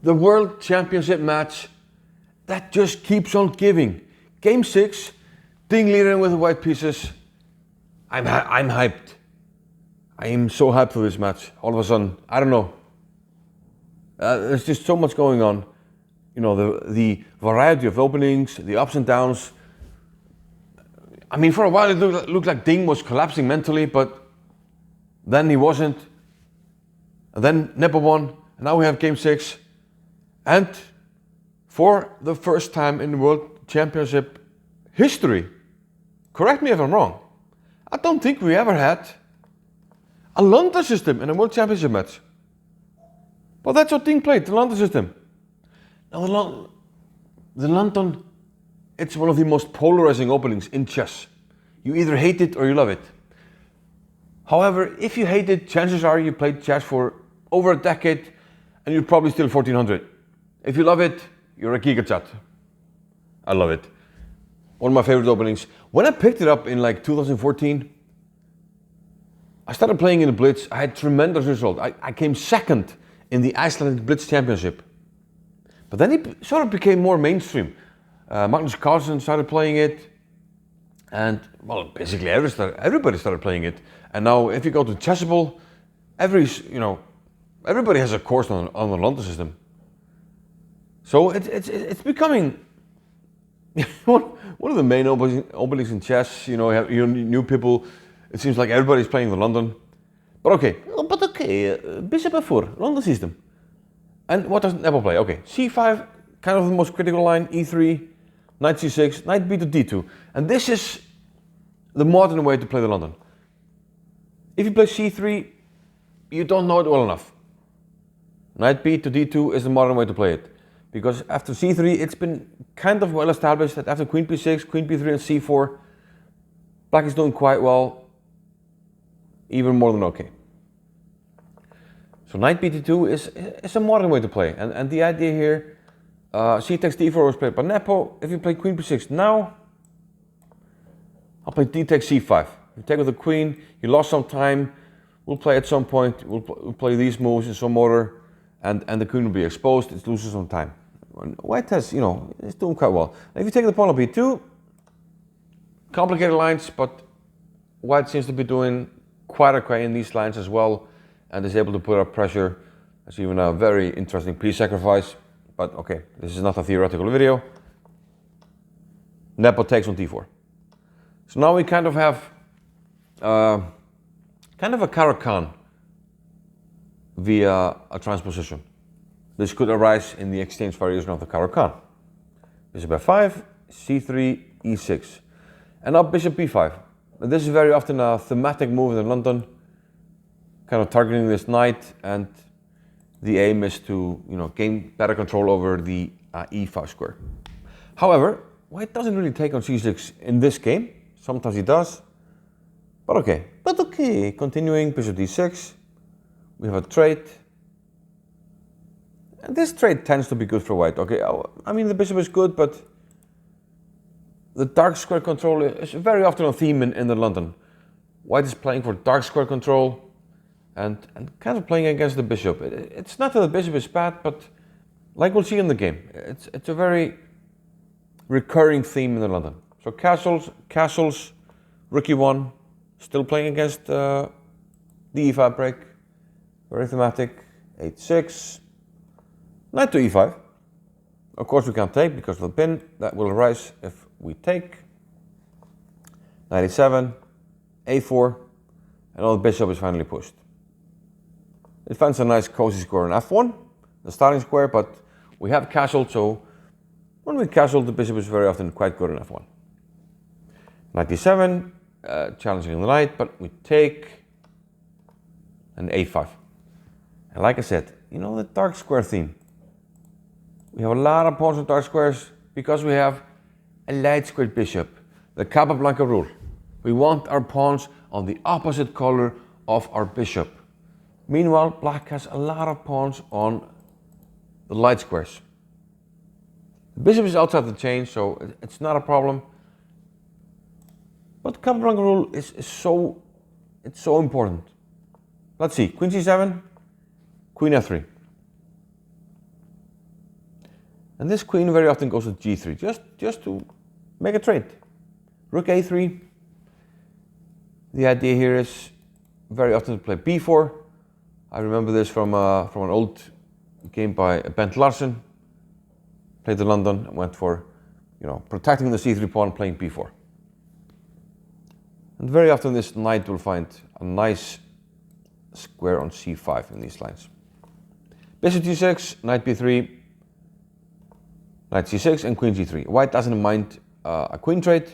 the World Championship match that just keeps on giving. Game 6, Ding Liren with the white pieces. I'm hyped. I am so hyped for this match. All of a sudden, I don't know. There's just so much going on. You know, the variety of openings, the ups and downs. I mean, for a while it looked like Ding was collapsing mentally, but then he wasn't. And then Nepo won, and now we have Game 6. And for the first time in the World Championship history, correct me if I'm wrong, I don't think we ever had a London system in a World Championship match. But that's what Ding played, the London system. Now the London, it's one of the most polarizing openings in chess. You either hate it or you love it. However, if you hate it, chances are you played chess for over a decade and you're probably still 1400. If you love it, you're a gigachat. I love it. One of my favorite openings. When I picked it up in like 2014, I started playing in the Blitz. I had tremendous result. I came second in the Icelandic Blitz Championship. But then it sort of became more mainstream. Magnus Carlsen started playing it. And, well, basically everybody started playing it. And now if you go to Chessable, everybody has a course on the London system. So it's becoming one of the main openings in chess. You know, you new people. It seems like everybody's playing the London. But okay, Bishop F4, London system. And what does Nepo play? Okay, C5, kind of the most critical line. E3, Knight C6, Knight B to D2. And this is the modern way to play the London. If you play C3, you don't know it well enough. Knight B to D2 is the modern way to play it. Because after C3, it's been kind of well established that after Queen B6, Queen B3 and C4, Black is doing quite well, even more than okay. So Knight B to D2 is a modern way to play. And the idea here, C takes D4 was played by Nepo. If you play Queen B6 now, I'll play D takes C5. You take with the Queen, you lost some time, we'll play at some point, we'll play these moves in some order, and the Queen will be exposed, it loses some time. White has, it's doing quite well. If you take the pawn on B2, complicated lines, but White seems to be doing quite okay in these lines as well, and is able to put up pressure. There's even a very interesting piece sacrifice, but okay, this is not a theoretical video. Nepo takes on D4. So now we kind of have a Caro-Kann via a transposition. This could arise in the exchange variation of the Caro-Kann. Bishop F5, C3, E6. And now Bishop B5. This is very often a thematic move in London, kind of targeting this knight, and the aim is to gain better control over the E5 square. However, White doesn't really take on C6 in this game. Sometimes he does, but okay. Continuing, Bishop D6. We have a trade. And this trade tends to be good for White. Okay, I mean the bishop is good, but the dark square control is very often a theme in the London. White is playing for dark square control and kind of playing against the bishop. It's not that the bishop is bad, but like we'll see in the game, it's a very recurring theme in the London. So castles, rook e1, still playing against the e5 break. Very thematic, 8-6, knight to e5. Of course we can't take because of the pin, that will arise if we take. Knight e7, a4, and now the bishop is finally pushed. It finds a nice cozy square on f1, the starting square, but we have castled, so when we castle, the bishop is very often quite good on f1. Knight d7, challenging the knight, but we take an a5. And like I said, the dark square theme. We have a lot of pawns on dark squares because we have a light squared bishop. The Capablanca rule. We want our pawns on the opposite color of our bishop. Meanwhile, Black has a lot of pawns on the light squares. The bishop is outside the chain, so it's not a problem. But the Capablanca rule is so important. Let's see, Queen c7, Queen f3. And this queen very often goes to g3, just to make a trade. Rook a3. The idea here is very often to play b4. I remember this from an old game by Bent Larsen. Played in London and went for, protecting the c3 pawn, playing b4. And very often this knight will find a nice square on c5 in these lines. Bishop g6, knight b3, knight c6, and queen g3. White doesn't mind a queen trade.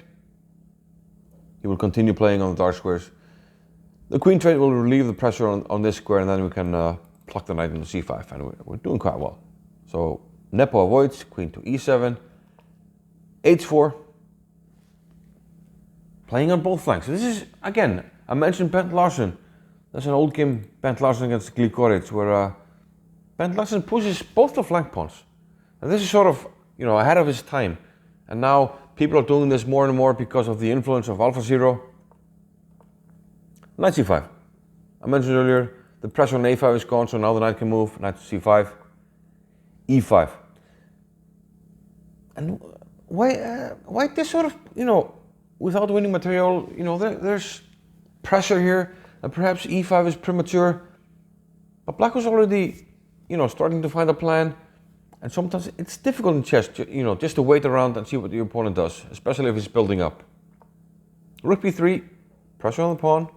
He will continue playing on the dark squares. The queen trade will relieve the pressure on this square, and then we can pluck the knight into c5, and we're doing quite well. So Nepo avoids, queen to e7, h4, playing on both flanks. So this is, again, I mentioned Bent Larsen. That's an old game, Bent Larsen against Gligoric, where Bent Larsen pushes both the flank pawns. And this is sort of, ahead of his time. And now people are doing this more and more because of the influence of AlphaZero. Knight c5. I mentioned earlier, the pressure on a5 is gone, so now the knight can move. Knight to c5, e5. And why this sort of, without winning material, there's pressure here, and perhaps e5 is premature. But black was already, starting to find a plan. And sometimes it's difficult in chess, just to wait around and see what the opponent does, especially if he's building up. Rook b3, pressure on the pawn.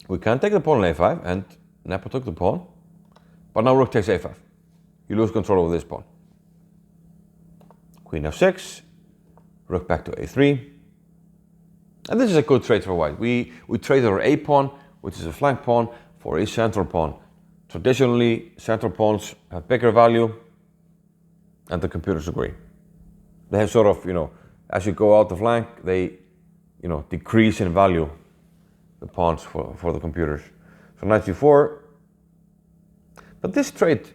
We can take the pawn on a5, and Nepo took the pawn. But now rook takes a5. You lose control over this pawn. Queen f6, rook back to a3. And this is a good trade for white. We trade our a pawn, which is a flank pawn, for a central pawn. Traditionally, central pawns have bigger value, and the computers agree. They have sort of, as you go out the flank, they, decrease in value, the pawns for the computers. So knight c4. But this trade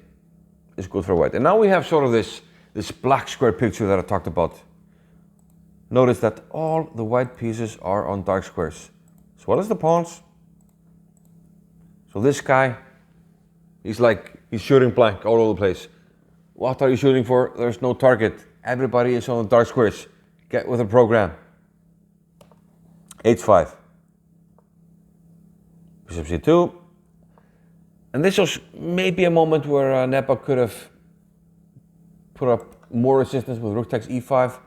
is good for white. And now we have sort of this black square picture that I talked about. Notice that all the white pieces are on dark squares, as well as the pawns. So this guy, he's shooting blank all over the place. What are you shooting for? There's no target. Everybody is on the dark squares. Get with the program. h5. Bishop c2. And this was maybe a moment where Nepo could have put up more resistance with rook takes e5.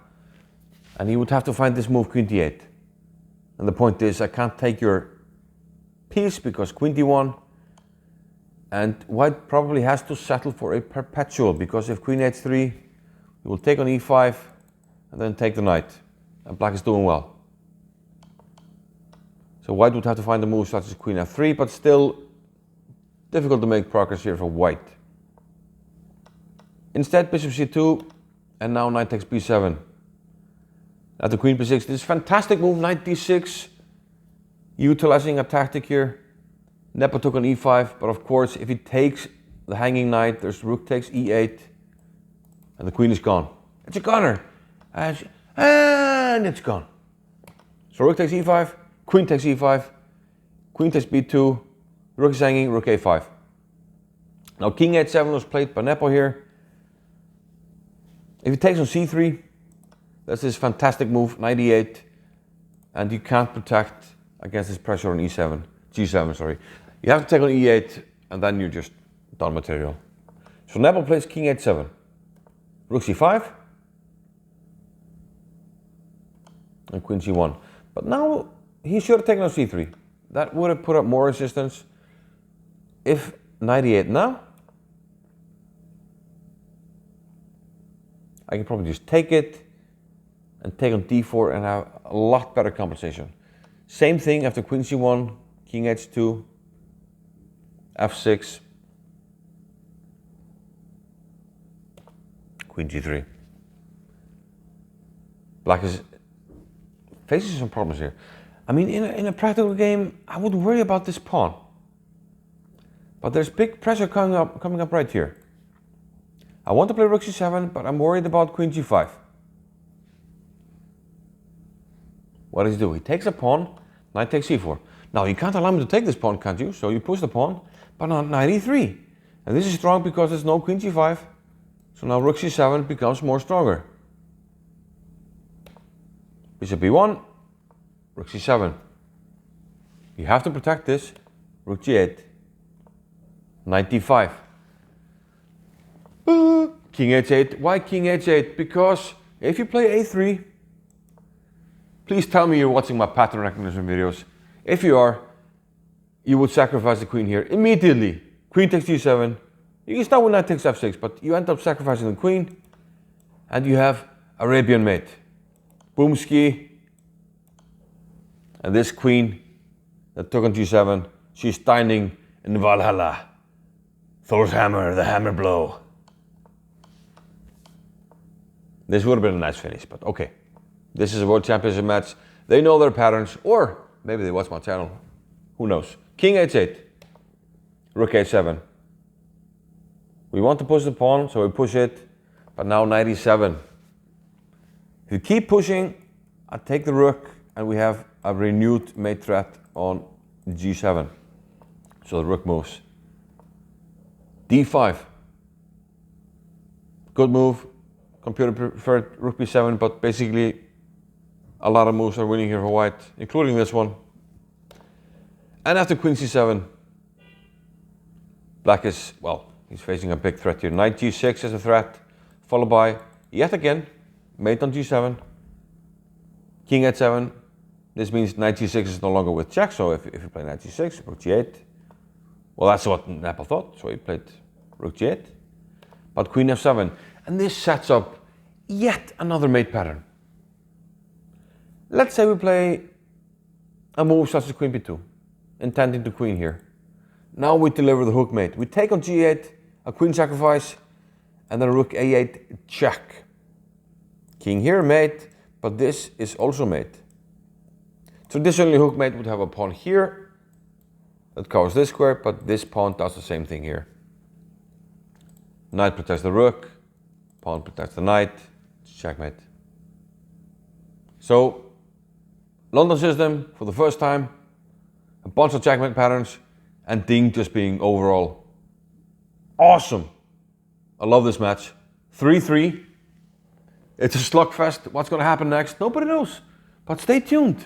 And he would have to find this move, queen d8. And the point is, I can't take your piece because queen d1. And white probably has to settle for a perpetual, because if queen h3, he will take on e5 and then take the knight. And black is doing well. So white would have to find a move such as queen f3, but still difficult to make progress here for white. Instead, bishop c2, and now knight takes b7. At the queen b6, this fantastic move, knight d6, utilizing a tactic here. Nepo took on e5, but of course, if he takes the hanging knight, there's rook takes e8, and the queen is gone. It's a goner, and it's gone. So rook takes e5, queen takes e5, queen takes b2, rook is hanging, rook a5. Now king h7 was played by Nepo here. If he takes on c3, that's this fantastic move, knight e8, and you can't protect against this pressure on e7, g7, sorry. You have to take on e8, and then you're just done material. So Nepo plays king h7, rook c5, and queen c1. But now he should have taken on c3. That would have put up more resistance. If knight e8 now, I can probably just take it and take on d4 and have a lot better compensation. Same thing after queen c1, king h2, f6, queen g3. Black is facing some problems here. I mean, in a practical game, I would worry about this pawn. But there's big pressure coming up right here. I want to play rook c7, but I'm worried about queen g5. What does he do? He takes a pawn, knight takes c4. Now you can't allow him to take this pawn, can't you? So you push the pawn, but on knight e3. And this is strong because there's no queen g5. So now rook c7 becomes more stronger. Bishop b1, rook c7. You have to protect this. Rook g8, knight d5. King h8. Why king h8? Because if you play a3, please tell me you're watching my pattern recognition videos. If you are, you would sacrifice the queen here immediately. Queen takes g7. You can start with knight takes f6, but you end up sacrificing the queen, and you have Arabian mate. Boomski. And this queen that took on g7, she's standing in Valhalla. Thor's hammer, the hammer blow. This would have been a nice finish, but okay. This is a World Championship match. They know their patterns, or maybe they watch my channel. Who knows? King h8, rook h7. We want to push the pawn, so we push it, but now knight e7. If you keep pushing, I take the rook, and we have a renewed mate threat on g7. So the rook moves. d5. Good move. Computer preferred rook b7, but basically a lot of moves are winning here for white, including this one. And after queen c7, black is, well, he's facing a big threat here. Knight g6 is a threat, followed by, yet again, mate on g7, king h7. This means knight g6 is no longer with check, so if you play knight g6, rook g8, well, that's what Nepo thought, so he played rook g8. But queen f7, and this sets up yet another mate pattern. Let's say we play a move such as queen b2, intending to queen here. Now we deliver the hook mate. We take on g8, a queen sacrifice, and then rook a8 check. King here mate, but this is also mate. Traditionally, hook mate would have a pawn here that covers this square, but this pawn does the same thing here. Knight protects the rook, pawn protects the knight, checkmate. So, London system for the first time, a bunch of checkmate patterns, and Ding just being overall awesome. I love this match. 3-3. It's a slugfest. What's going to happen next? Nobody knows. But stay tuned.